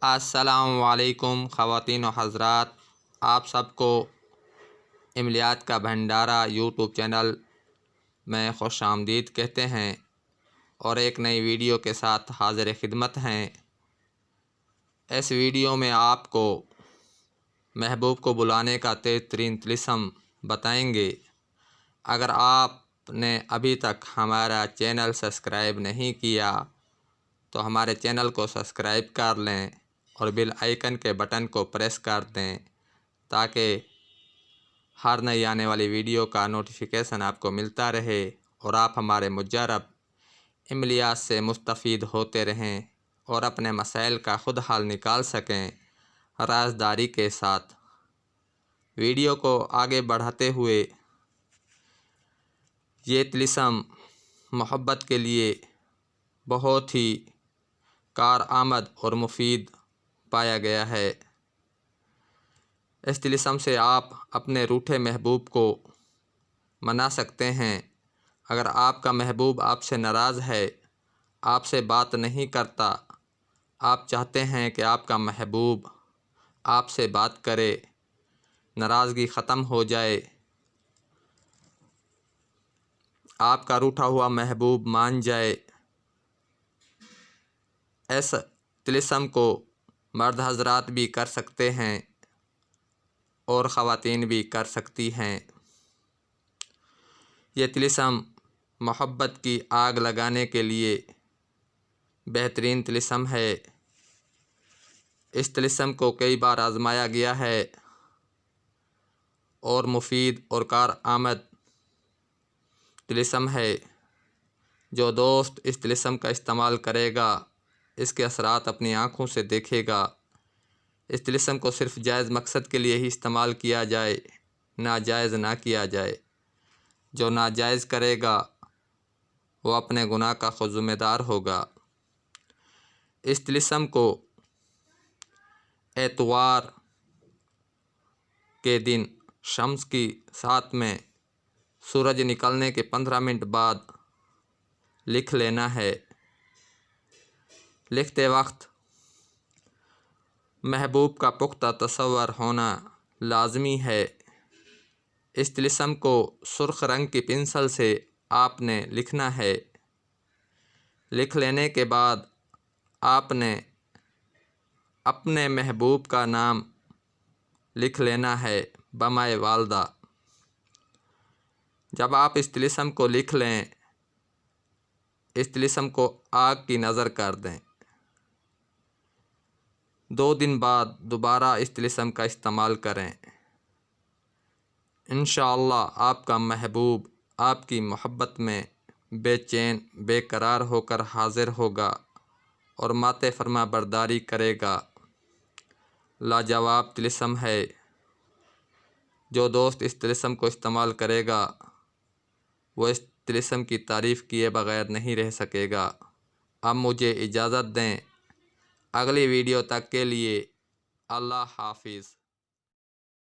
السلام علیکم خواتین و حضرات، آپ سب کو عملیات کا بھنڈارا یوٹیوب چینل میں خوش آمدید کہتے ہیں اور ایک نئی ویڈیو کے ساتھ حاضر خدمت ہیں۔ اس ویڈیو میں آپ کو محبوب کو بلانے کا تیز ترین طلسم بتائیں گے۔ اگر آپ نے ابھی تک ہمارا چینل سبسکرائب نہیں کیا تو ہمارے چینل کو سبسکرائب کر لیں اور بیل آئیکن کے بٹن کو پریس کر دیں تاکہ ہر نئی آنے والی ویڈیو کا نوٹیفیکیشن آپ کو ملتا رہے اور آپ ہمارے مجرب عملیات سے مستفید ہوتے رہیں اور اپنے مسائل کا خود حل نکال سکیں رازداری کے ساتھ۔ ویڈیو کو آگے بڑھاتے ہوئے یہ طلسم محبت کے لیے بہت ہی کارآمد اور مفید پایا گیا ہے۔ اس طلسم سے آپ اپنے روٹھے محبوب کو منا سکتے ہیں۔ اگر آپ کا محبوب آپ سے ناراض ہے، آپ سے بات نہیں کرتا، آپ چاہتے ہیں کہ آپ کا محبوب آپ سے بات کرے، ناراضگی ختم ہو جائے، آپ کا روٹھا ہوا محبوب مان جائے، اس طلسم کو مرد حضرات بھی کر سکتے ہیں اور خواتین بھی کر سکتی ہیں۔ یہ طلسم محبت کی آگ لگانے کے لیے بہترین طلسم ہے۔ اس طلسم کو کئی بار آزمایا گیا ہے اور مفید اور کارآمد طلسم ہے۔ جو دوست اس طلسم کا استعمال کرے گا، اس کے اثرات اپنی آنکھوں سے دیکھے گا۔ اس طلسم کو صرف جائز مقصد کے لیے ہی استعمال کیا جائے، ناجائز نہ کیا جائے۔ جو ناجائز کرے گا وہ اپنے گناہ کا خود ذمہ دار ہوگا۔ اس طلسم کو اتوار کے دن شمس کی سات میں سورج نکلنے کے 15 منٹ بعد لکھ لینا ہے۔ لکھتے وقت محبوب کا پختہ تصور ہونا لازمی ہے۔ اس طلسم کو سرخ رنگ کی پنسل سے آپ نے لکھنا ہے۔ لکھ لینے کے بعد آپ نے اپنے محبوب کا نام لکھ لینا ہے بمائے والدہ۔ جب آپ اس طلسم کو لکھ لیں، اس طلسم کو آگ کی نظر کر دیں۔ 2 دن بعد دوبارہ اس طلسم کا استعمال کریں۔ انشاءاللہ آپ کا محبوب آپ کی محبت میں بے چین بے قرار ہو کر حاضر ہوگا اور ماتے فرما برداری کرے گا۔ لاجواب طلسم ہے۔ جو دوست اس طلسم کو استعمال کرے گا وہ اس طلسم کی تعریف کیے بغیر نہیں رہ سکے گا۔ اب مجھے اجازت دیں۔ اگلی ویڈیو تک کے لیے اللہ حافظ۔